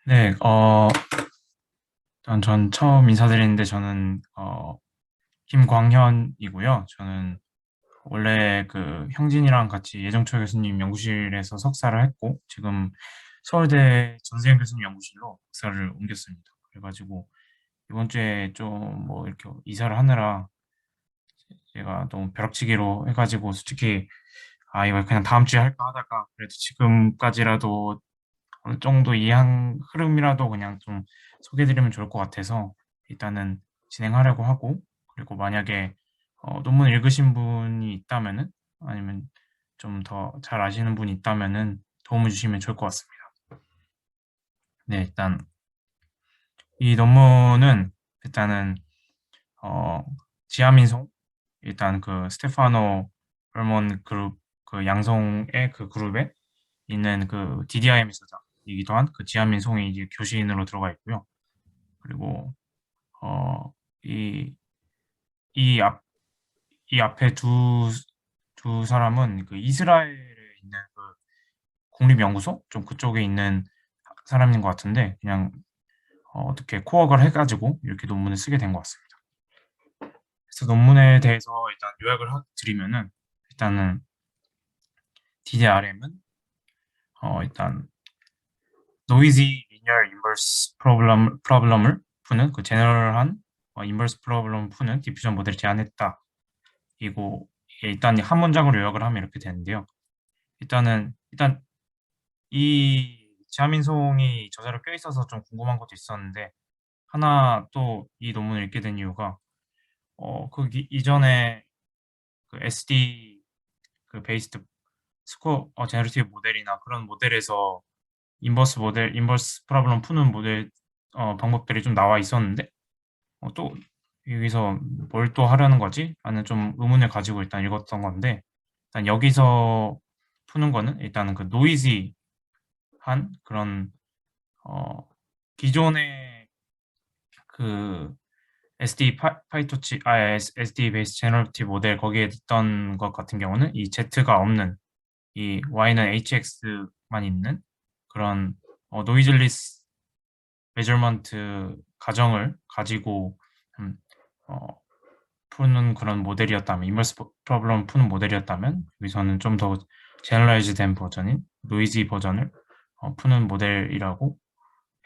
네, 일단 전 처음 인사드리는데 저는 김광현이고요. 저는 원래 그 형진이랑 같이 예정초 교수님 연구실에서 석사를 했고 지금 서울대 전세현 교수님 연구실로 석사를 옮겼습니다. 그래가지고 이번 주에 좀 뭐 이렇게 이사를 하느라 제가 너무 벼락치기로 해가지고 솔직히 이거 그냥 다음 주에 할까 하다가 그래도 지금까지라도 어느 정도 이해한 흐름이라도 그냥 좀 소개해드리면 좋을 것 같아서 일단은 진행하려고 하고, 그리고 만약에 논문 읽으신 분이 있다면은, 아니면 좀 더 잘 아시는 분이 있다면은 도움을 주시면 좋을 것 같습니다. 네, 일단 이 논문은 일단은 어, 지하민송, 일단 그 스테파노 헐몬 그룹, 그 양성의 그 그룹에 있는 그 DDIM 소자이기도 한 그 지하민송이 이제 교신으로 들어가 있고요. 그리고 어, 이, 이 이 앞에 두 사람은 그 이스라엘에 있는 그 국립연구소? 좀 그쪽에 있는 사람인 것 같은데, 그냥 어떻게 코어를 해가지고 이렇게 논문을 쓰게 된 것 같습니다. 그래서 논문에 대해서 일단 요약을 드리면은, 일단은 DDRM은 일단 노이지 리니어 인버스 프로블럼을 푸는 그 제너럴한 인버스 프로블럼 푸는 디퓨전 모델을 제안했다. 이고 일단 한 문장으로 요약을 하면 이렇게 되는데요. 일단 이 지하민송이 저자로 껴 있어서 좀 궁금한 것도 있었는데, 하나 또 이 논문을 읽게 된 이유가 이전에 그 SD 그 베이스드 스코어 제너러티브 모델이나 그런 모델에서 인버스 프로블럼 푸는 모델 방법들이 좀 나와 있었는데, 또 여기서 뭘 또 하려는 거지? 라는 좀 의문을 가지고 일단 읽었던 건데, 일단 여기서 푸는 거는 일단은 그 노이지한 그런 기존의 그 SD 파이토치 SD 베이스 제너러티브 모델 거기에 있던 것 같은 경우는 이 Z가 없는, 이 Y는 HX만 있는 그런 노이즐리스 메저먼트 가정을 가지고 음, 어, 푸는 그런 모델이었다면, 인버스 프로블럼 푸는 모델이었다면, 여기서는 좀 더 제너럴라이즈 된 버전인 노이지 버전을 푸는 모델이라고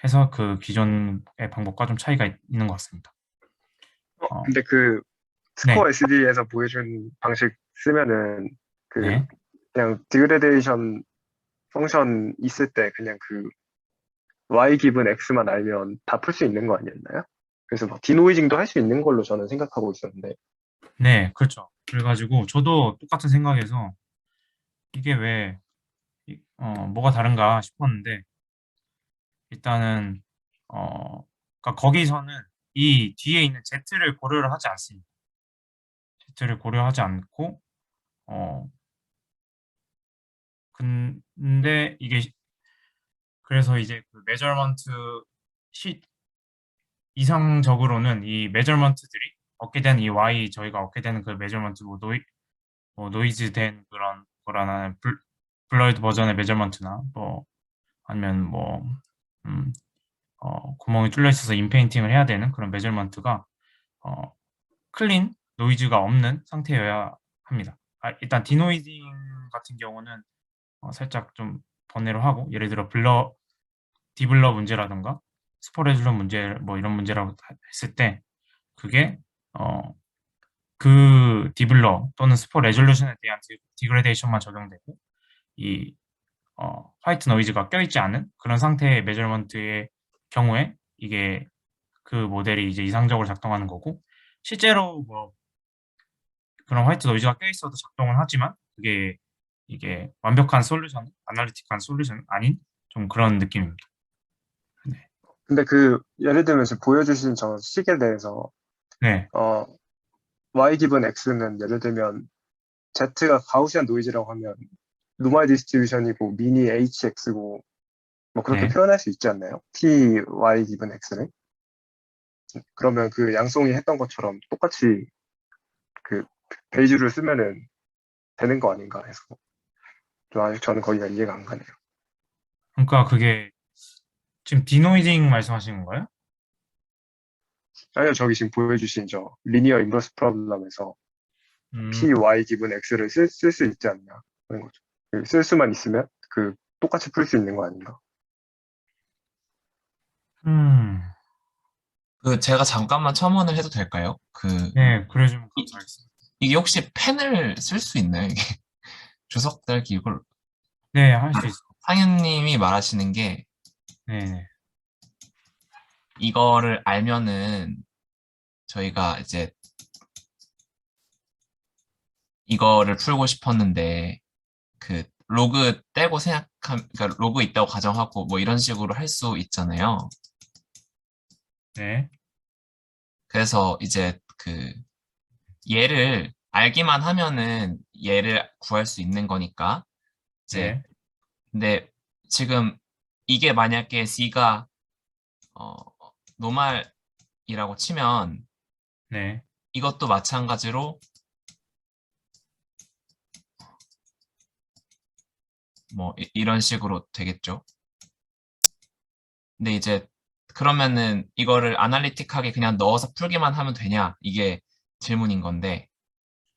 해서 그 기존의 방법과 좀 차이가 있는 것 같습니다. 어, 근데 그 네, 스코어 SD에서 보여준 방식 쓰면은 그 네, 그냥 디그레데이션 펑션 있을 때 그냥 그 y 기분 x만 알면 다 풀 수 있는 거 아니었나요? 그래서 막 디노이징도 할 수 있는 걸로 저는 생각하고 있었는데. 네, 그렇죠. 그래가지고 저도 똑같은 생각에서 이게 왜, 뭐가 다른가 싶었는데, 일단은, 그러니까 거기서는 이 뒤에 있는 Z를 고려를 하지 않습니다. Z를 고려하지 않고, 어, 근데 그래서 이제 그 메저먼트 시 이상적으로는 이 메저먼트들이 얻게 되는 이 Y, 저희가 얻게 되는 그 메저먼트, 뭐 노이즈 된 그런 거라는 블러드 버전의 메저먼트나 뭐 아니면 뭐 음, 구멍이 뚫려 있어서 인페인팅을 해야 되는 그런 메저먼트가 어, 클린 노이즈가 없는 상태여야 합니다. 일단 디노이징 같은 경우는 살짝 좀 번외로 하고, 예를 들어 디블러 문제라든가 스포레줄러 문제, 뭐 이런 문제라고 했을 때 그게 어, 그 디블러 또는 스포 레졸루션에 대한 디그레데이션만 적용되고, 이 화이트 노이즈가 껴있지 않은 그런 상태의 메저먼트의 경우에 이게 그 모델이 이제 이상적으로 작동하는 거고, 실제로 뭐 그런 화이트 노이즈가 껴있어도 작동을 하지만 그게 이게 완벽한 솔루션, 아날리틱한 솔루션 아닌 좀 그런 느낌입니다. 네. 근데 그 예를 들면 지금 보여주신 저 식에 대해서 네. 어 y 기분 x는 예를 들면 z가 가우시안 노이즈라고 하면 노멀 디스트리뷰션이고 미니 hx고 뭐 그렇게 네. 표현할 수 있지 않나요? t y 기분 x를. 그러면 그 양송이 했던 것처럼 똑같이 그 베이주를 쓰면은 되는 거 아닌가 해서 좀 아직 저는 거기가 이해가 안 가네요. 그러니까 그게 지금 디노이징 말씀하시는 건가요? 아니요, 저기 지금 보여주신 저 리니어 인버스 프로블럼에서 음, P, Y 기분 X를 쓸 수 있지 않냐 하는 거죠. 쓸 수만 있으면 그 똑같이 풀 수 있는 거 아닌가? 음, 그 제가 잠깐만 첨언을 해도 될까요? 네, 그래주면 이, 감사하겠습니다. 이게 혹시 펜을 쓸 수 있나요? 이게 주석 달기 이걸 네, 할 수 있습니다. 상현님이 말하시는 게 네, 네, 이거를 알면은 저희가 이제 이거를 풀고 싶었는데 그 로그 떼고 그러니까 로그 있다고 가정하고 뭐 이런 식으로 할 수 있잖아요. 네, 그래서 이제 그 얘를 알기만 하면은 얘를 구할 수 있는 거니까 이제 네, 근데 지금 이게 만약에 C가 어 노말이라고 치면 네, 이것도 마찬가지로 뭐 이런 식으로 되겠죠. 근데 이제 그러면은 이거를 아날리틱하게 그냥 넣어서 풀기만 하면 되냐? 이게 질문인 건데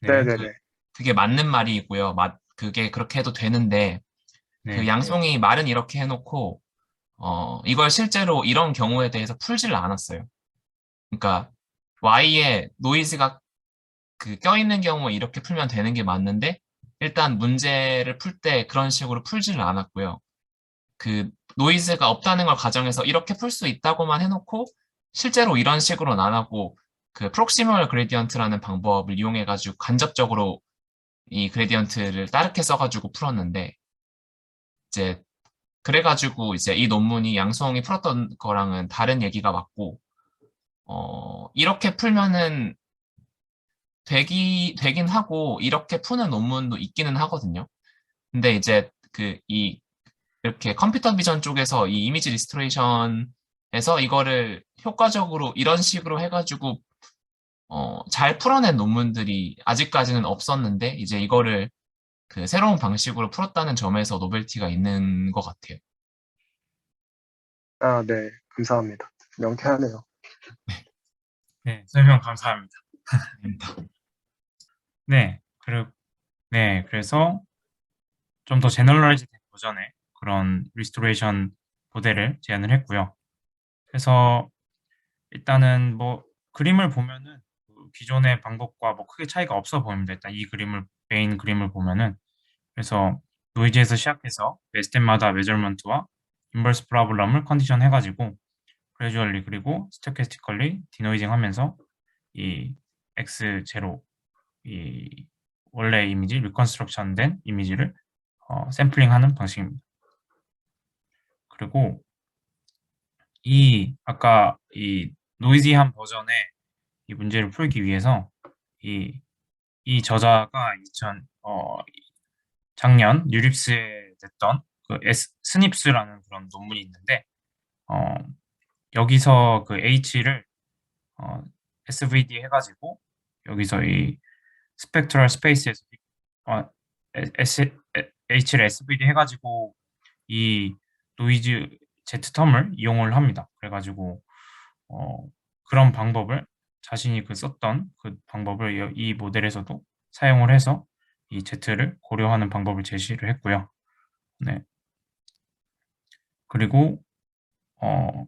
네, 네네네. 그게 맞는 말이고요. 그게 그렇게 해도 되는데 그 네, 양송이 말은 이렇게 해놓고 이걸 실제로 이런 경우에 대해서 풀지를 않았어요. 그러니까 Y에 노이즈가 그 껴있는 경우에 이렇게 풀면 되는 게 맞는데 일단 문제를 풀 때 그런 식으로 풀지를 않았고요. 그 노이즈가 없다는 걸 가정해서 이렇게 풀 수 있다고만 해놓고 실제로 이런 식으로는 안 하고 그 프록시멀 그레디언트라는 방법을 이용해가지고 간접적으로 이 그레디언트를 따르게 써가지고 풀었는데 이제 그래가지고 이제 이 논문이 양성이 풀었던 거랑은 다른 얘기가 맞고 이렇게 풀면은 되긴 하고 이렇게 푸는 논문도 있기는 하거든요. 근데 이제 이렇게 컴퓨터 비전 쪽에서 이 이미지 리스토레이션에서 이거를 효과적으로 이런 식으로 해가지고 잘 풀어낸 논문들이 아직까지는 없었는데 이제 이거를 그 새로운 방식으로 풀었다는 점에서 노벨티가 있는 것 같아요. 아, 네. 감사합니다. 명쾌하네요. 네, 설명 감사합니다. 아닙니다. 네, 네, 그래서 좀 더 제너럴라이즈 된 버전의 그런 리스토레이션 모델을 제안을 했고요. 그래서 일단은 뭐 그림을 보면은 그 기존의 방법과 뭐 크게 차이가 없어 보입니다. 일단 이 메인 그림을 보면은 그래서 노이즈에서 시작해서 매 스텝마다 메저먼트와 인버스 프로블럼을 컨디션 해가지고 그래주얼리 그리고 스토캐스티컬리 디노이징 하면서 이 x0 이 원래 이미지 리컨스트럭션 된 이미지를 샘플링하는 방식입니다. 그리고 이 아까 이 노이지한 버전의 이 문제를 풀기 위해서 이, 이 저자가 작년 뉴립스에 냈던 그 스닙스라는 그런 논문이 있는데 어, 여기서 그 H를 SVD 해가지고 여기서 이 스펙트럴 스페이스에서 어, S, H를 SVD 해가지고 이 노이즈 Z텀을 이용을 합니다. 그래가지고 어, 그런 방법을 자신이 썼던 그 방법을 이 모델에서도 사용을 해서 이 Z를 고려하는 방법을 제시를 했고요. 네. 그리고 어,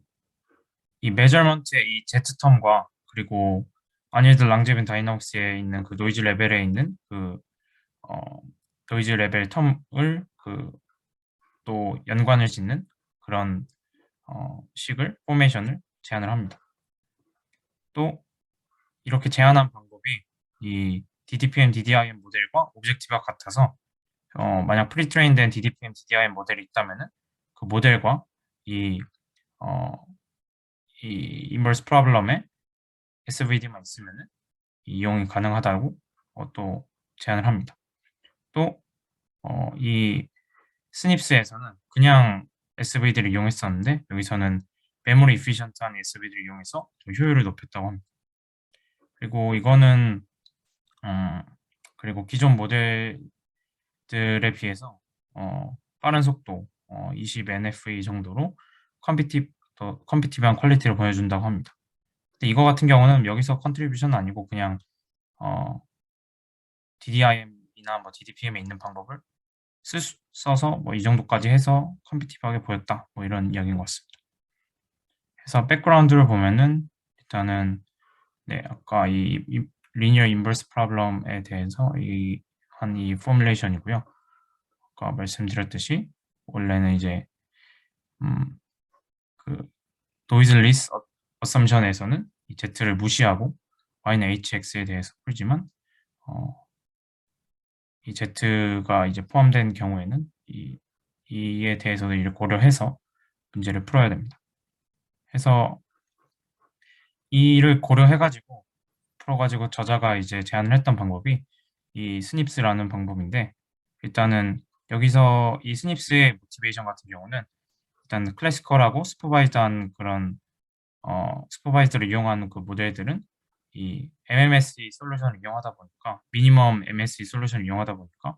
이 메저먼트의 이 Z텀과 그리고 아니드 랑제빈 다이나믹스에 있는 그 노이즈 레벨에 있는 어, 노이즈 레벨 텀을 또 연관을 짓는 그런 포메이션을 제안을 합니다. 또 이렇게 제안한 방법이 이 DDPM, DDIM 모델과 오브젝티브가 같아서 만약 프리트레인된 DDPM, DDIM 모델이 있다면은 그 모델과 이, 어, 이 인버스 프로블럼에 SVD만 있으면은 이용이 가능하다고 또 제안을 합니다. 또 이 스닙스에서는 그냥 SVD를 이용했었는데 여기서는 메모리 이피션트한 SVD를 이용해서 좀 효율을 높였다고 합니다. 그리고 이거는 어, 그리고 기존 모델들에 비해서 빠른 속도 20 NFE 정도로 컴피티브한 퀄리티를 보여준다고 합니다. 근데 이거 같은 경우는 여기서 컨트리뷰션은 아니고 그냥 DDIM이나 뭐 DDPM에 있는 방법을 써서 뭐 이 정도까지 해서 컴피티브하게 보였다. 뭐 이런 이야기인 것 같습니다. 그래서 백그라운드를 보면은 일단은 네, 아까 이 linear inverse problem에 대해서 이 포뮬레이션이고요. 아까 말씀드렸듯이 원래는 이제 그 noiseless assumption에서는 이 z를 무시하고 y는 hx에 대해서 풀지만 이 z가 이제 포함된 경우에는 이에 대해서도 이를 고려해서 문제를 풀어야 됩니다. 그래서 이를 고려해가지고 풀어가지고 저자가 이제 제안을 했던 방법이 이 스닙스라는 방법인데 일단은 여기서 이 스닙스의 모티베이션 같은 경우는 일단 클래시컬하고 슈퍼바이즈한 그런 슈퍼바이즈를 이용하는 그 모델들은 이 MMSE 솔루션을 이용하다 보니까 미니멈 MSE 솔루션을 이용하다 보니까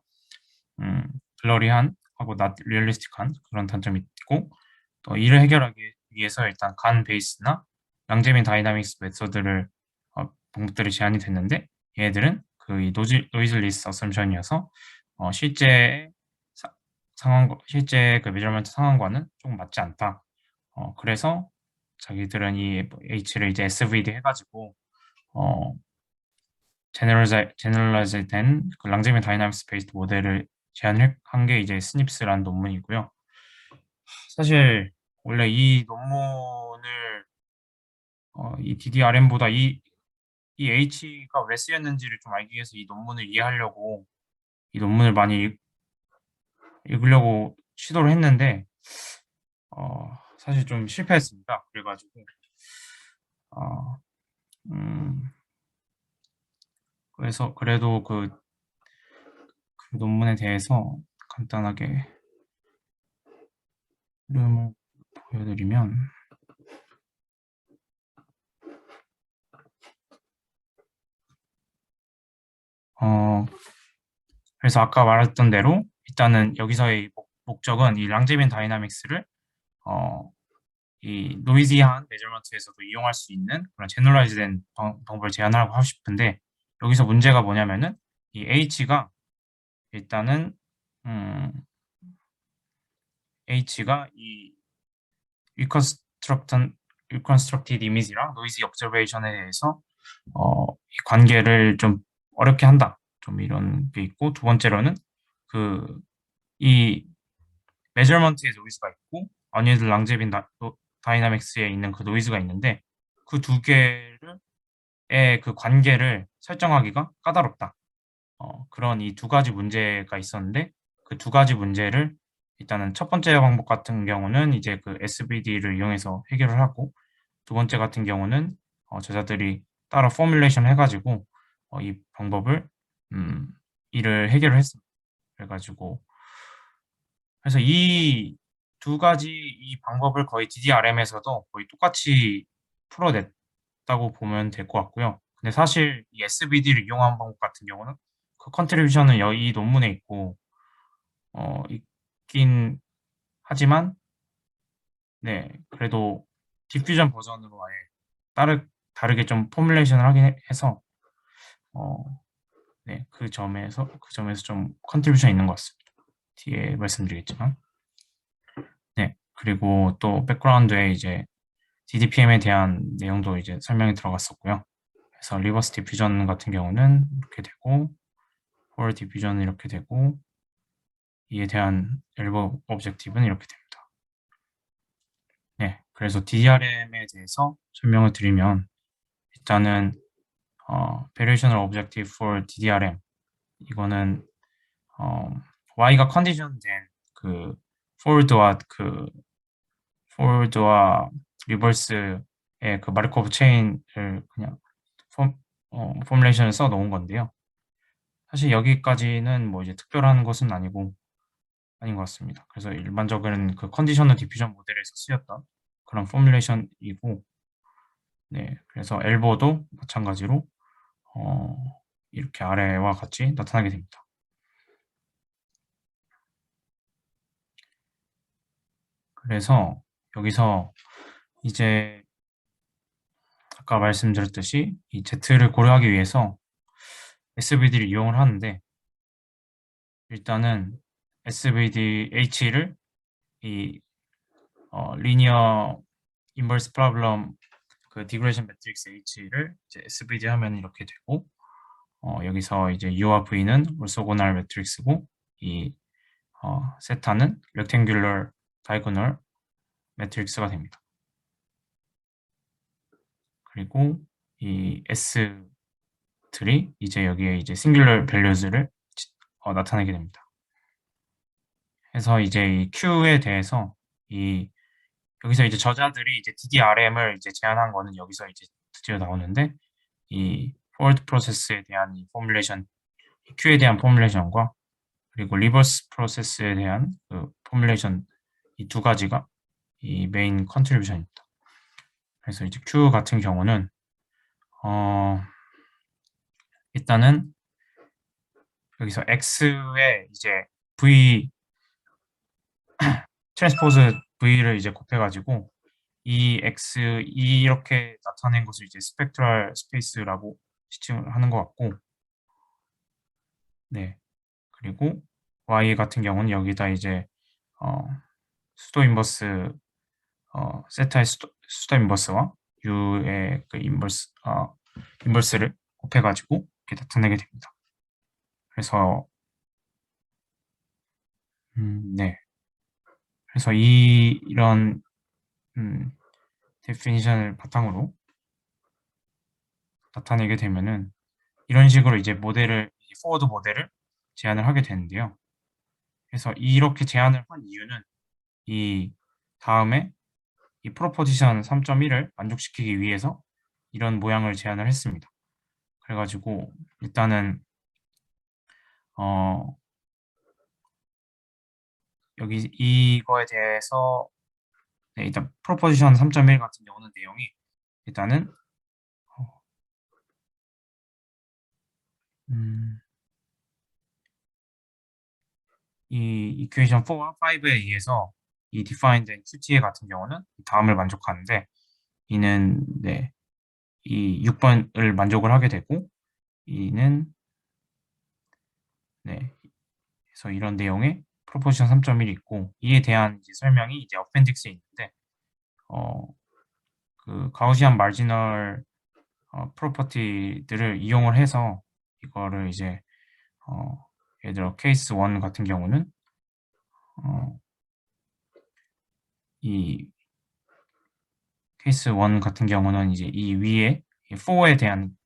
블러리한 하고 not 리얼리스틱한 그런 단점이 있고 또 이를 해결하기 위해서 일단 간 베이스나 랑제민 다이나믹스 메소드를 방법들이 제안이 됐는데 얘네들은 그 노이즐리스 어썸션이어서 실제 실제 그 메저먼트 상황과는 조금 맞지 않다. 그래서 자기들은 이 H를 이제 SVD 해가지고 제너럴라이즈 된그 랑제민 다이나믹스 베이스드 모델을 제안한 게 이제 스닙스라는 논문이고요. 사실 원래 이 논문을 이 DDRM보다 이 H가 왜 쓰였는지를 좀 알기 위해서 이 논문을 이해하려고 이 논문을 많이 읽으려고 시도를 했는데 사실 좀 실패했습니다. 그래가지고 그래서 그래도 그 논문에 대해서 간단하게 흐름을 보여드리면 그래서 아까 말했던 대로 일단은 여기서의 목적은 이 랑제빈 다이나믹스를 이 노이지한 메저먼트에서도 이용할 수 있는 그런 제너럴라이즈된 방법을 제안하고 하고 싶은데 여기서 문제가 뭐냐면은 이 H가 일단은 H가 이 reconstructed image랑 noisy observation에 대해서 이 관계를 좀 어렵게 한다. 좀 이런 게 있고 두 번째로는 그 이 메저먼트의 노이즈가 있고 언니들 랑제빈 다이나믹스에 있는 그 노이즈가 있는데 그 두 개의 그 관계를 설정하기가 까다롭다. 그런 이 두 가지 문제가 있었는데 그 두 가지 문제를 일단은 첫 번째 방법 같은 경우는 이제 그 SVD를 이용해서 해결을 하고 두 번째 같은 경우는 저자들이 따로 포뮬레이션 해가지고 이 방법을 이를 해결을 했습니다. 그래가지고 그래서 이 두 가지 이 방법을 거의 DDRM에서도 거의 똑같이 풀어냈다고 보면 될 것 같고요. 근데 사실 이 SVD를 이용한 방법 같은 경우는 그 컨트리뷰션은 이 논문에 있고 있긴 하지만 네 그래도 디퓨전 버전으로 아예 다르게 좀 포뮬레이션을 하긴 해서 네 그 점에서 좀 컨트리뷰션이 있는 것 같습니다. 뒤에 말씀드리겠지만 네 그리고 또 백그라운드에 이제 DDPM에 대한 내용도 이제 설명이 들어갔었고요. 그래서 리버스 디퓨전 같은 경우는 이렇게 되고 홀 디퓨전은 이렇게 되고 이에 대한 엘보 오브젝티브는 이렇게 됩니다. 네, 그래서 DRM에 대해서 설명을 드리면 일단은 Variational Objective for DDRM 이거는 Y가 컨디션된 그 포워드와 리버스의 그 마르코프 체인을 그냥 포뮬레이션을 써 놓은 건데요. 사실 여기까지는 뭐 이제 특별한 것은 아닌 것 같습니다. 그래서 일반적인 그 컨디셔널 디퓨전 모델에서 쓰였던 그런 포뮬레이션이고, 네, 그래서 엘보도 마찬가지로 이렇게 아래와 같이 나타나게 됩니다. 그래서 여기서 이제 아까 말씀드렸듯이 이 Z를 고려하기 위해서 SVD를 이용을 하는데 일단은 SVD H를 이 리니어 인버스 프로블럼 그 디그레션 매트릭스 H를 이제 SVD 하면 이렇게 되고 여기서 이제 U와 V는 orthogonal 매트릭스고 이 세타는 rectangular diagonal 매트릭스가 됩니다. 그리고 이 S들이 이제 여기에 이제 singular values를 나타내게 됩니다. 그래서 이제 이 Q에 대해서 여기서 이제 저자들이 이제 DDRM을 이제 제안한 거는 여기서 이제 드디어 나오는데 이 forward process에 대한 이 포뮬레이션, Q에 대한 포뮬레이션과 그리고 리버스 프로세스에 대한 그 포뮬레이션 이 두 가지가 이 메인 컨트리뷰션입니다. 그래서 이제 Q 같은 경우는 일단은 여기서 X에 이제 V 트랜스포즈 V를 이제 곱해가지고 이 X 이렇게 나타낸 것을 이제 스펙트럴 스페이스라고 지칭을 하는 것 같고, 네. 그리고 Y 같은 경우는 여기다 이제 수도 인버스 세타의 수도 인버스와 U의 그 인버스를 곱해가지고 이렇게 나타내게 됩니다. 그래서 네. 그래서 이런 데피니션을 바탕으로 나타내게 되면은 이런 식으로 이제 포워드 모델을 제안을 하게 되는데요. 그래서 이렇게 제안을 한 이유는 이 다음에 이 프로포지션 3.1을 만족시키기 위해서 이런 모양을 제안을 했습니다. 그래가지고 일단은 여기 이거에 대해서 네, 일단 프로포지션 3.1 같은 경우는 내용이 일단은 이 이퀘이션 4와 5에 의해서 이 defined QTA 같은 경우는 다음을 만족하는데 이는 네, 이 6번을 만족을 하게 되고 이는 네, 그래서 이런 내용의 프로포지션 3.1이 있고 이에 대한 이제 설명이 이제 어펜딕스에 있는데 그 가우시안 마지널 프로퍼티들을 이용을 해서 이거를 이제 예를 들어 케이스 1 같은 경우는 이 케이스 1 같은 경우는 이제 이 위에 4에 대한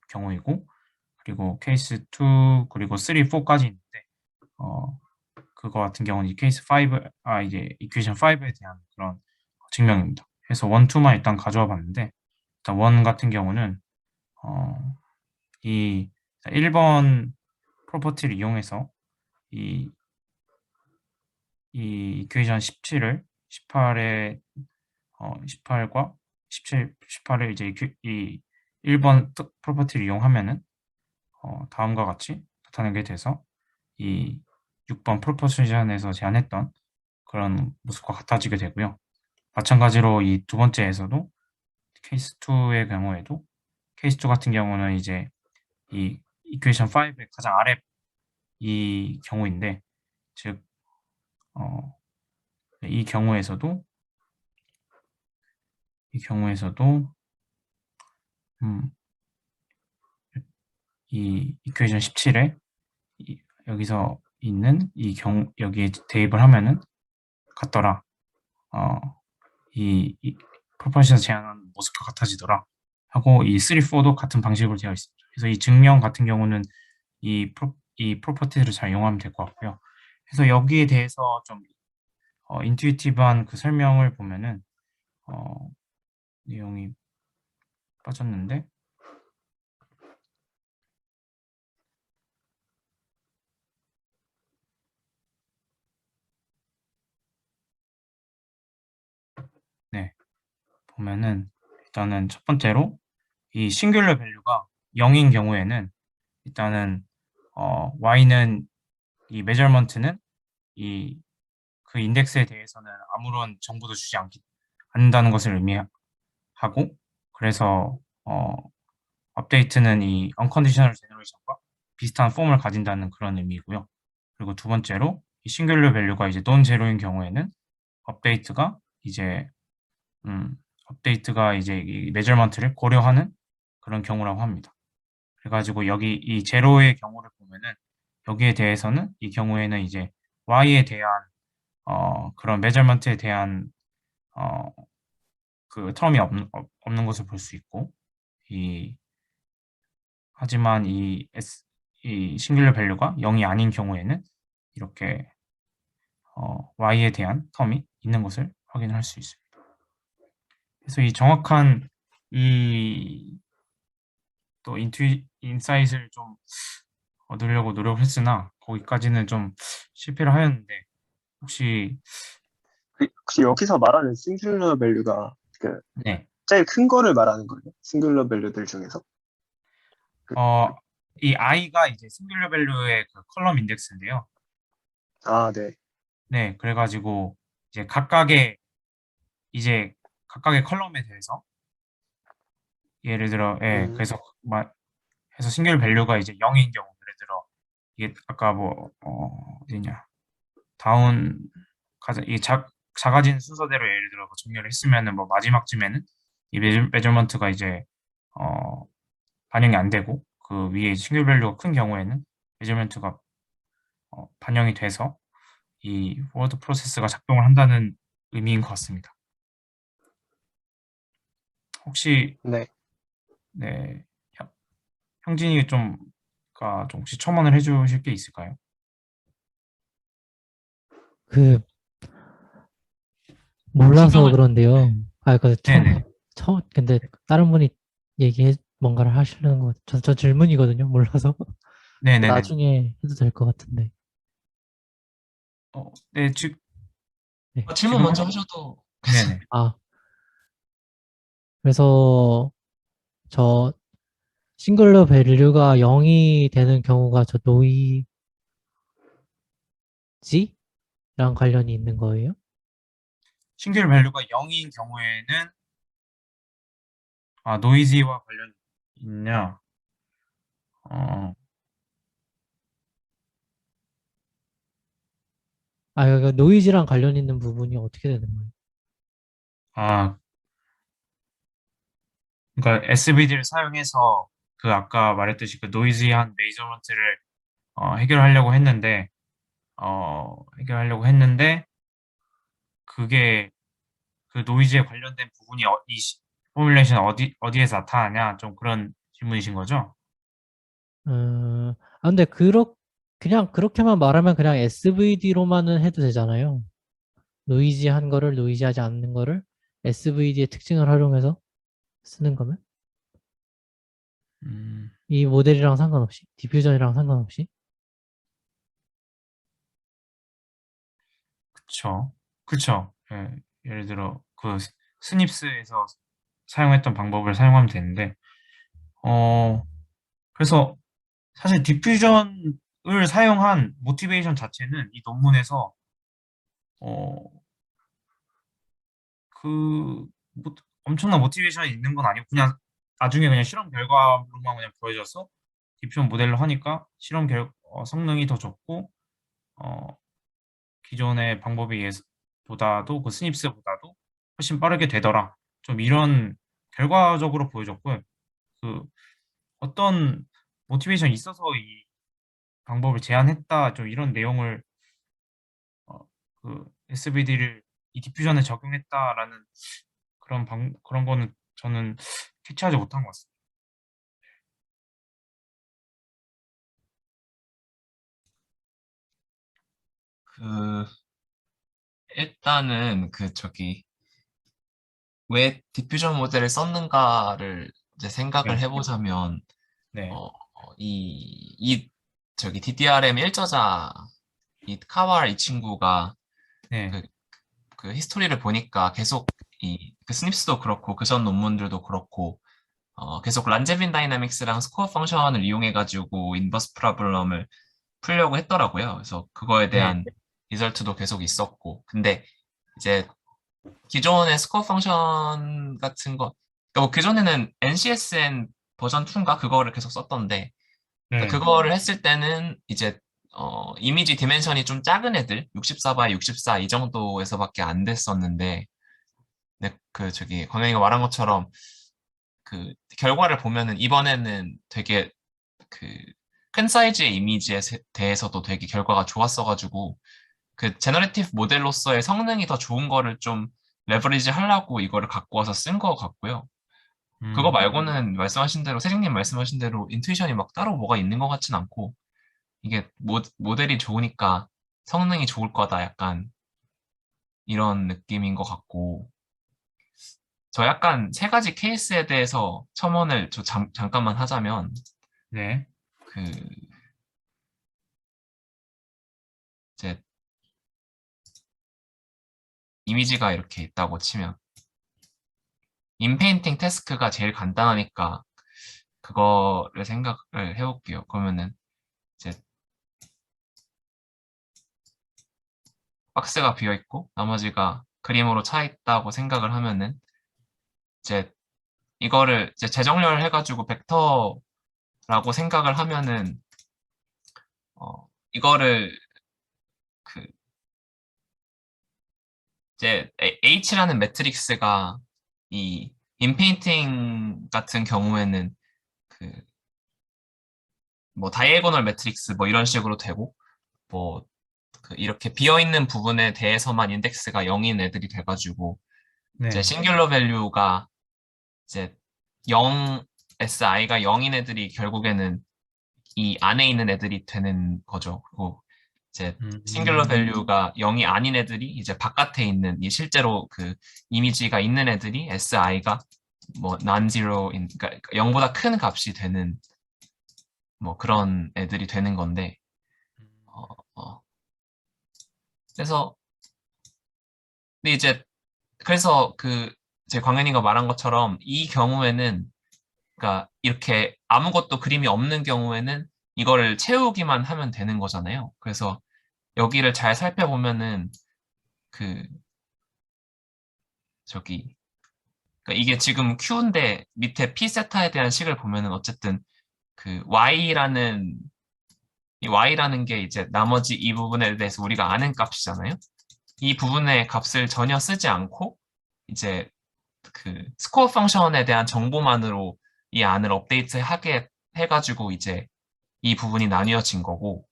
경우이고 그리고 케이스 2 그리고 3, 4까지 있는데 그거 같은 경우는 이 케이스 5 이제 이퀘이션 5에 대한 그런 증명입니다. 그래서 1, 2만 일단 가져와 봤는데 일단 1 같은 경우는 이 1번 프로퍼티를 이용해서 이 이퀘이션 17을 18에 18과 17, 18을 이제 이 1번 프로퍼티를 이용하면은 다음과 같이 나타내게 돼서 이 6번 프로포지션에서 제안했던 그런 모습과 같아지게 되고요. 마찬가지로 이 두 번째에서도 케이스 2의 경우에도 케이스 2 같은 경우는 이제 이 이퀘이션 5의 가장 아래 이 경우인데 즉 이 경우에서도 이 이퀘이션 17에 여기서 있는 여기에 대입을 하면은 같더라. 이 프로포지션 제한하는 모습과 같아지더라. 하고 이 3, 4도 같은 방식으로 되어 있습니다. 그래서 이 증명 같은 경우는 이 프로퍼티를 잘 이용하면 될 것 같고요. 그래서 여기에 대해서 좀 인투이티브한 그 설명을 보면은 내용이 빠졌는데 네 보면은 일단은 첫 번째로 이 싱귤러 밸류가 0인 경우에는 일단은 y는 이 메저먼트는 이 그 인덱스에 대해서는 아무런 정보도 주지 않는다는 것을 의미하고, 그래서 업데이트는 이 unconditional generation과 비슷한 폼을 가진다는 그런 의미이고요. 그리고 두 번째로 이 싱귤러 밸류가 이제 non 제로인 경우에는 업데이트가 이제 이 메저먼트를 고려하는 그런 경우라고 합니다. 그래가지고 여기 이 제로의 경우를 보면은 여기에 대해서는 이 경우에는 이제 y에 대한 그런 메저먼트에 대한 어, 그 텀이 없는 것을 볼 수 있고, 이 하지만 이 싱귤러 밸류가 0이 아닌 경우에는 이렇게 y에 대한 텀이 있는 것을 확인할 수 있습니다. 그래서 이 정확한 이 또 인사이트를 좀 얻으려고 노력을 했으나 거기까지는 좀 실패를 하였는데, 혹시 혹시 여기서 말하는 싱귤러 밸류가 그 네, 제일 큰 거를 말하는 거예요? 싱귤러 밸류들 중에서? 그- 이 i가 이제 싱귤러 밸류의 그 컬럼 인덱스인데요. 아, 네. 네, 그래가지고 이제 각각의 컬럼에 대해서 예를 들어, 예, 음, 그래서 해서 싱글 밸류가 이제 0인 경우, 예를 들어 이게 아까 뭐 어디냐, 다운 이 작아진 순서대로 예를 들어 뭐 정렬을 했으면은 뭐 마지막쯤에는 이 메저먼트가 이제 어 반영이 안 되고, 그 위에 싱글 밸류가 큰 경우에는 메저먼트가 반영이 돼서 이 워드 프로세스가 작동을 한다는 의미인 것 같습니다. 혹시 네. 네, 형진이 좀 혹시 첨언을 해주실 게 있을까요? 그 몰라서 신경을 그런데요. 네네. 근데 다른 분이 뭔가를 하시려는 것 같아요. 저 질문이거든요. 몰라서. 네네네. 나중에 해도 될 것 같은데. 네, 질문 지금 먼저 하셔도 네네. 아, 그래서 저 싱글러 밸류가 0이 되는 경우가 저 노이지랑 관련이 있는 거예요? 싱글 밸류가 0인 경우에는 노이즈와 관련이 있냐? 어, 그러니까 노이즈랑 관련 있는 부분이 어떻게 되는 거예요? 아, 그러니까 SVD를 사용해서 그 아까 말했듯이 그 노이즈한 메이저먼트를 해결하려고 했는데, 해결하려고 했는데, 그게 그 노이즈에 관련된 부분이 포뮬레이션 어디에서 나타나냐? 좀 그런 질문이신 거죠? 근데 그냥 그렇게만 말하면 그냥 SVD로만은 해도 되잖아요. 노이지한 거를 노이지하지 않는 거를 SVD의 특징을 활용해서 쓰는 거면 음, 이 모델이랑 상관없이 디퓨전이랑 상관없이 그쵸. 그쵸. 예, 예를 들어, 스닙스에서 사용했던 방법을 사용하면 되는데, 어, 그래서 사실 디퓨전을 사용한 모티베이션 자체는 이 논문에서, 어, 엄청난 모티베이션이 있는 건 아니고, 그냥 나중에 그냥 실험 결과로만 그냥 보여져서 디퓨전 모델로 하니까 성능이 더 좋고, 어, 기존의 방법에 보다도 그 스닙스보다도 훨씬 빠르게 되더라. 좀 이런 결과적으로 보여졌고요. 그 어떤 모티베이션이 있어서 이 방법을 제안했다. 좀 이런 내용을 어, 그 SVD를 이 디퓨전에 적용했다라는 그런 거는 저는 캐치하지 못한 것 같습니다. 그 일단은 왜 디퓨전 모델을 썼는가를 이제 생각을 네, 해보자면 네, 이 DDRM 1저자 이 카왈 이 친구가 네, 그, 그 히스토리를 보니까 계속 그 스닙스도 그렇고 그 전 논문들도 그렇고 계속 란제빈 다이나믹스랑 스코어 펑션을 이용해가지고 인버스 프로블럼을 풀려고 했더라고요. 그래서 그거에 네, 대한 리설트도 계속 있었고, 근데 이제 기존의 스코어 펑션 같은 거, 그러니까 뭐 그전에는 NCSN 버전 2인가 그거를 계속 썼던데, 그러니까 네. 그거를 했을 때는 이제 이미지 디멘션이 좀 작은 애들 64 x 64 이 정도에서밖에 안 됐었는데, 근데 그 저기 광현이가 말한 것처럼 그 결과를 보면은 이번에는 되게 그 큰 사이즈의 이미지에 대해서도 되게 결과가 좋았어가지고 그 제너레이티브 모델로서의 성능이 더 좋은 거를 좀 레버리지 하려고 이거를 갖고 와서 쓴 거 같고요. 그거 음, 말고는 말씀하신 대로 세종님 말씀하신 대로 인투이션이 막 따로 뭐가 있는 것 같진 않고 이게 모델이 좋으니까 성능이 좋을 거다 약간 이런 느낌인 것 같고 저 약간 세 가지 케이스에 대해서 첨언을 잠깐만 하자면 네. 그 이제 이미지가 이렇게 있다고 치면 인페인팅 태스크가 제일 간단하니까 그거를 생각을 해볼게요. 그러면은 이제 박스가 비어 있고 나머지가 그림으로 차 있다고 생각을 하면은 이제 이거를 이제 재정렬 해가지고 벡터라고 생각을 하면은 이거를 그 이제 H라는 매트릭스가 이 인페인팅 같은 경우에는 그 뭐 다이애고널 매트릭스 뭐 이런 식으로 되고 뭐 그 이렇게 비어 있는 부분에 대해서만 인덱스가 0인 애들이 돼가지고 이제 네. 싱귤러 밸류가 이제 0 SI가 0인 애들이 결국에는 이 안에 있는 애들이 되는 거죠. 그리고 이제 싱귤러 음, 밸류가 0이 아닌 애들이 이제 바깥에 있는 이 실제로 그 이미지가 있는 애들이 SI가 뭐 non-zero인 그러니까 0보다 큰 값이 되는 뭐 그런 애들이 되는 건데 어, 어. 그래서 근데 이제 그래서 그 제 광현이가 말한 것처럼 이 경우에는 그러니까 이렇게 아무것도 그림이 없는 경우에는 이거를 채우기만 하면 되는 거잖아요. 그래서 여기를 잘 살펴보면은 그 저기 그러니까 이게 지금 Q인데 밑에 P 세타에 대한 식을 보면은 어쨌든 그 Y라는 게 이제 나머지 이 부분에 대해서 우리가 아는 값이잖아요. 이 부분의 값을 전혀 쓰지 않고 이제 그 스코어 펑션에 대한 정보만으로 이 안을 업데이트 하게 해가지고 이제 이 부분이 나뉘어진 거고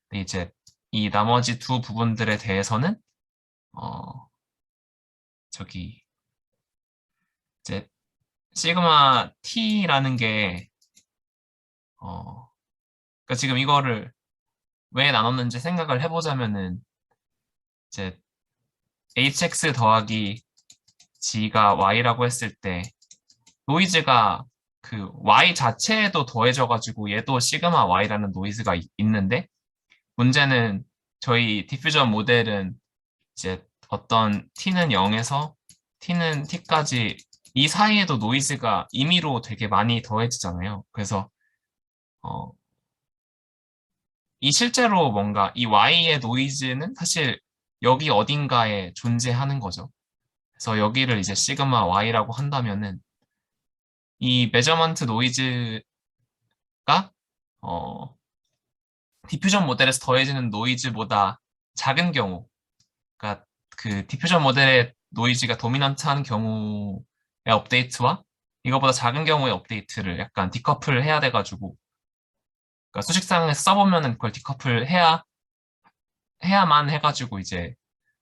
근데 이제 이 나머지 두 부분들에 대해서는 어 저기 이제 시그마 t라는 게 그러니까 지금 이거를 왜 나눴는지 생각을 해보자면은 이제 hx 더하기 g가 y라고 했을 때 노이즈가 그 y 자체에도 더해져가지고 얘도 시그마 y라는 노이즈가 있는데 문제는 저희 디퓨전 모델은 이제 어떤 t는 0에서 t는 t까지 이 사이에도 노이즈가 임의로 되게 많이 더해지잖아요. 그래서 어, 이 실제로 뭔가 이 y의 노이즈는 사실 여기 어딘가에 존재하는 거죠. 그래서 여기를 이제 시그마 y라고 한다면은 이 메저먼트 노이즈가 어, 디퓨전 모델에서 더해지는 노이즈보다 작은 경우, 그러니까 그 디퓨전 모델의 노이즈가 도미넌트한 경우의 업데이트와 이거보다 작은 경우의 업데이트를 약간 디커플 해야 돼가지고, 그러니까 수식상에서 써보면은 그걸 디커플 해야만 해가지고 이제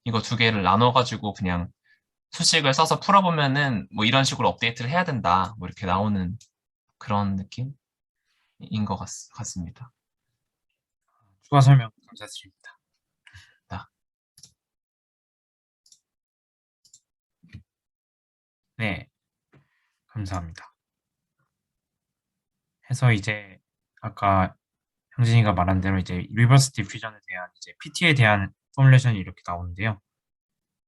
이거 두 개를 나눠가지고 그냥 수식을 써서 풀어보면은 뭐 이런 식으로 업데이트를 해야 된다. 뭐 이렇게 나오는 그런 느낌인 것 같습니다. 추가 설명 감사드립니다. 네, 감사합니다. 해서 이제 아까 형진이가 말한 대로 이제 리버스 디퓨전에 대한 이제 PT에 대한 포뮬레이션이 이렇게 나오는데요.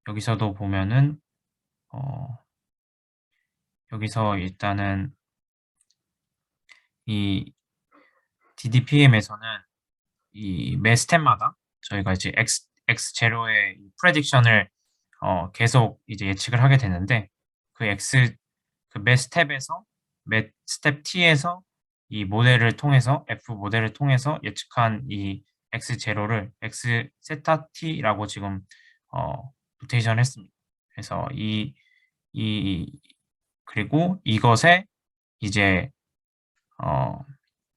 여기서도 보면은 여기서 일단은 이 DDPM에서는 이 매 스텝마다 저희가 이제 X 제로의 프레딕션을 계속 이제 예측을 하게 되는데 그 매 스텝에서 매 스텝 T에서 이 모델을 통해서 F 모델을 통해서 예측한 이 X 제로를 X 세타 T라고 지금 노테이션 했습니다. 그래서 그리고 이것에 이제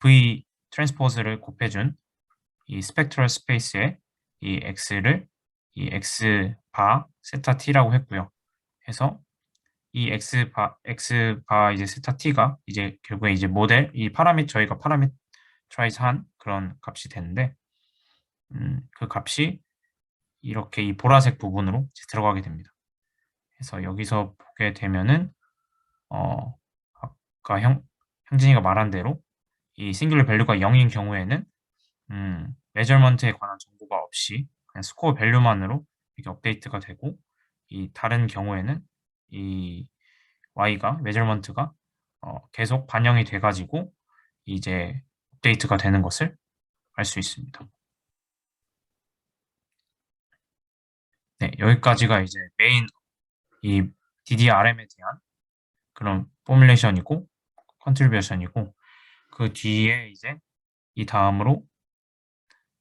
V 트랜스포즈를 곱해준 이 스펙트럴 스페이스에 이 X를 이 X 바 세타 T라고 했고요. 해서 이 X 바 이제 세타 T가 이제 결국에 이제 모델 이 저희가 파라미터라이즈한 그런 값이 되는데 그 값이 이렇게 이 보라색 부분으로 이제 들어가게 됩니다. 그래서 여기서 보게 되면은 아까 형진이가 말한 대로 이 싱귤러 밸류가 0인 경우에는 메저먼트에 관한 정보가 없이 그냥 스코어 밸류만으로 이게 업데이트가 되고 이 다른 경우에는 이 y가 메저먼트가 계속 반영이 돼 가지고 이제 업데이트가 되는 것을 알 수 있습니다. 네, 여기까지가 이제 메인 이 DDRM에 대한 그런 포뮬레이션이고 컨트리뷰션이고 그 뒤에 이제 이 다음으로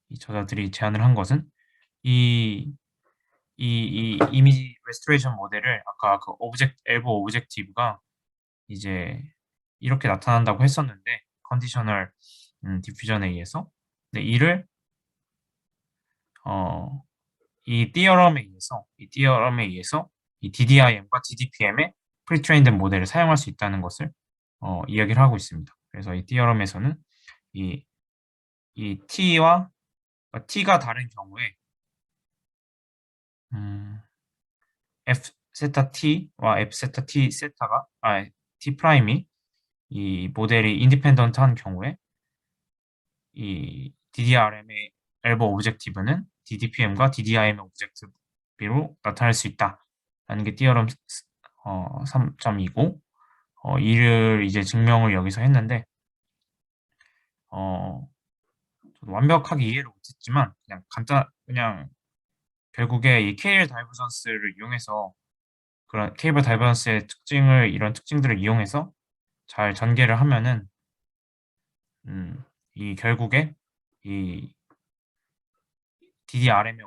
이 저자들이 제안을 한 것은 이 이미지 레스토레이션 모델을 아까 그 엘보 오브젝티브가 이제 이렇게 나타난다고 했었는데 컨디셔널 디퓨전에 의해서 근데 이를 이 디어럼에 의해서 이 DDIM과 DDPM의 프리트레인된 모델을 사용할 수 있다는 것을 이야기를 하고 있습니다. 그래서 이 디어럼에서는 이 T와 T가 다른 경우에 F 세타 T와 F 세타 T 세타가 T 프라임이 이 모델이 인디펜던트한 경우에 이 DDRM의 엘보 오브젝티브는 DDPM과 DDIM의 오브젝티브로 나타날 수 있다라는 게 디어럼 3.2고 이를 이제 증명을 여기서 했는데 저도 완벽하게 이해를 못했지만 그냥 결국에 이 KL 다이버전스를 이용해서 그런 케이블 다이버전스의 이런 특징들을 이용해서 잘 전개를 하면은 이 결국에 이 DDRM의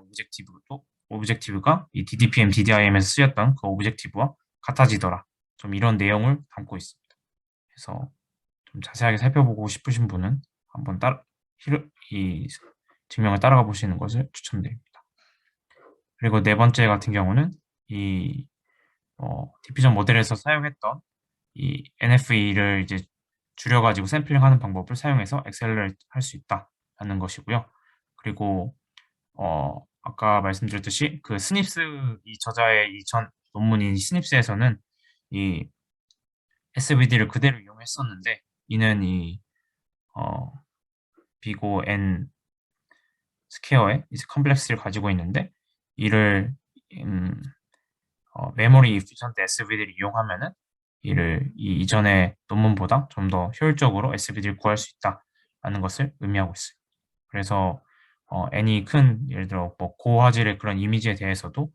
오브젝티브가 이 DDPM, DDIM에서 쓰였던 그 오브젝티브와 같아지더라. 좀 이런 내용을 담고 있습니다. 그래서 좀 자세하게 살펴보고 싶으신 분은 한번 이 증명을 따라가 보시는 것을 추천드립니다. 그리고 네 번째 같은 경우는 이 디퓨전 모델에서 사용했던 이 NFE를 이제 줄여가지고 샘플링하는 방법을 사용해서 엑셀러레이트 할 수 있다라는 것이고요. 그리고 아까 말씀드렸듯이 그 스닙스 이 저자의 이 전 논문인 스닙스에서는 이 SVD를 그대로 이용했었는데 이는 이 비고 N 스퀘어의 이제 컴플렉스를 가지고 있는데 이를 메모리 이피션트 SVD를 이용하면은 이를 이전의 논문보다 좀 더 효율적으로 SVD를 구할 수 있다라는 것을 의미하고 있어요. 그래서 N이 큰 예를 들어 뭐 고화질의 그런 이미지에 대해서도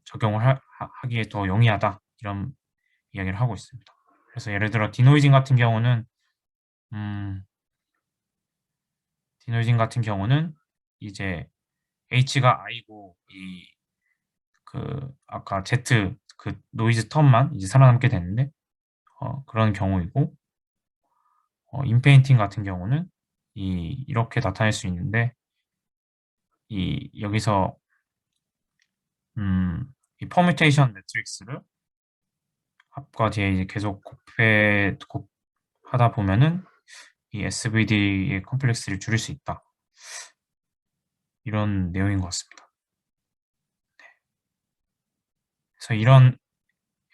적용을 하기에 더 용이하다 이런 이야기를 하고 있습니다. 그래서 예를 들어 디노이징 같은 경우는 이제 H가 I고 아까 Z 그 노이즈 텀만 이제 살아남게 되는데 그런 경우이고 인페인팅 같은 경우는 이렇게 나타낼 수 있는데 여기서 이 퍼뮤테이션 매트릭스를 앞과 뒤에 이제 계속 곱하다 보면은 이 SVD의 컴플렉스를 줄일 수 있다. 이런 내용인 것 같습니다. 네. 그래서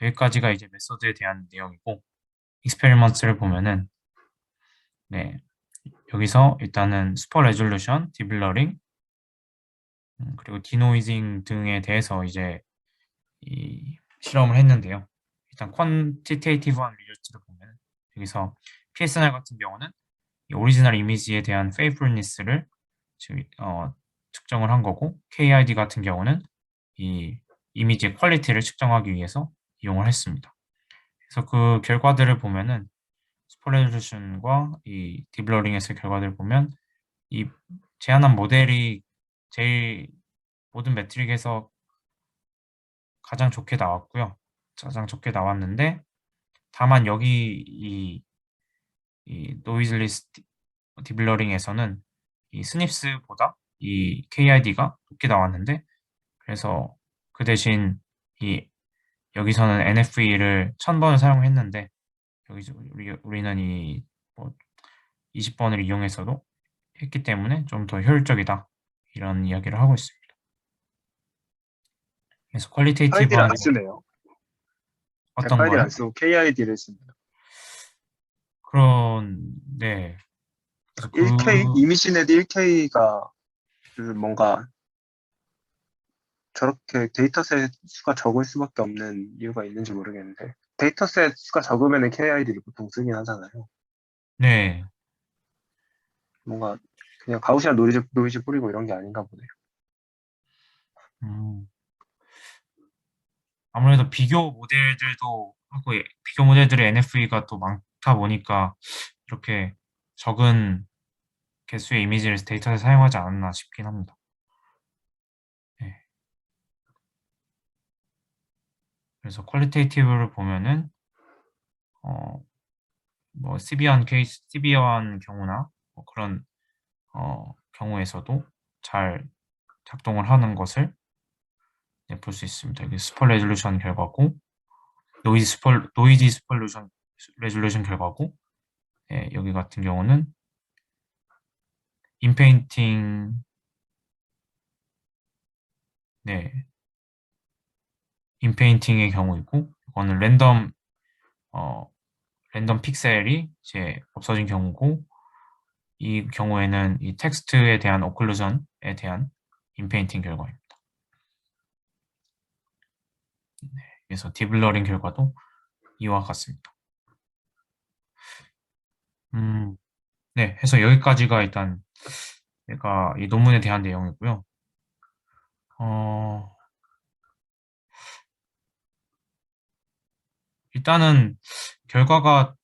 여기까지가 이제 메소드에 대한 내용이고 익스페리먼트를 보면은 네. 여기서 일단은 슈퍼 레졸루션, 디블러링 그리고 디노이징 등에 대해서 이제 이 실험을 했는데요. 일단 퀀티테이티브한 리저치를 보면 여기서 PSNR 같은 경우는 이 오리지널 이미지에 대한 페이블니스를 지금 측정을 한 거고 KID 같은 경우는 이 이미지의 퀄리티를 측정하기 위해서 이용을 했습니다. 그래서 그 결과들을 보면은 슈퍼 레졸루션과 이 딥러닝에서의 결과들을 보면 이 제안한 모델이 제일 모든 매트릭에서 가장 좋게 나왔고요. 가장 좋게 나왔는데 다만 여기 이 노이즈리스 딥러닝에서는 이 스닙스보다 이 KID가 높게 나왔는데 그래서 그 대신 이 여기서는 NFE를 1000번을 사용했는데 여기서 우리는 뭐 20번을 이용해서도 했기 때문에 좀 더 효율적이다 이런 이야기를 하고 있습니다. 그래서 KID를 퀄리테이티브한 안 쓰네요. 어떤 FID를 거요? 안 쓰고 KID를 씁니다. 네. 그래서 1K 이미시넷 1K가 그 뭔가 저렇게 데이터셋 수가 적을 수밖에 없는 이유가 있는지 모르겠는데 데이터셋 수가 적으면 KID를 보통 쓰긴 하잖아요. 네. 뭔가 그냥 가우시안 노이즈 뿌리고 이런 게 아닌가 보네요. 음. 아무래도 비교 모델들도 하고 비교 모델들의 NFE가 또 많다 보니까 이렇게 적은 개수의 이미지를 데이터에 사용하지 않았나 싶긴 합니다. 네. 그래서 퀄리테이티브를 보면은 뭐 시비한 경우나 뭐 그런 경우에서도 잘 작동을 하는 것을 볼 수 있습니다. 여기 슈퍼 레졸루션 결과고 노이즈 슈퍼 레졸루션 결과고 여기 같은 경우는 인페인팅 인페인팅의 경우이고 이거는 랜덤 픽셀이 이제 없어진 경우고 이 경우에는 이 텍스트에 대한 오클루전에 대한 인페인팅 결과입니다. 그래서 딥러닝 결과도 이와 같습니다. 네, 해서 여기까지가 일단 내가 이 논문에 대한 내용이고요. 일단은 결과가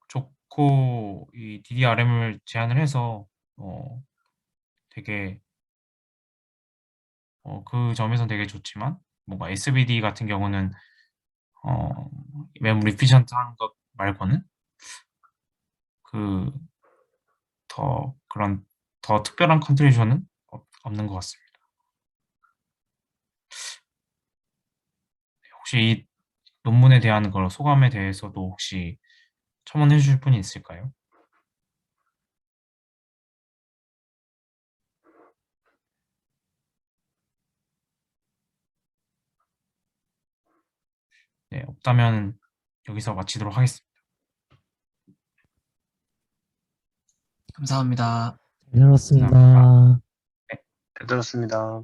좋고 이 DDRM을 제안을 해서 되게 그 점에서 되게 좋지만 뭔가 SVD 같은 경우는 메모리 피션트한 것 말고는 그 그런 더 특별한 컨트리뷰션은 없는 것 같습니다. 혹시 이 논문에 대한 그런 소감에 대해서도 혹시 첨언해 주실 분이 있을까요? 네, 없다면 여기서 마치도록 하겠습니다. 감사합니다. 잘 들었습니다. 감사합니다. 잘 들었습니다.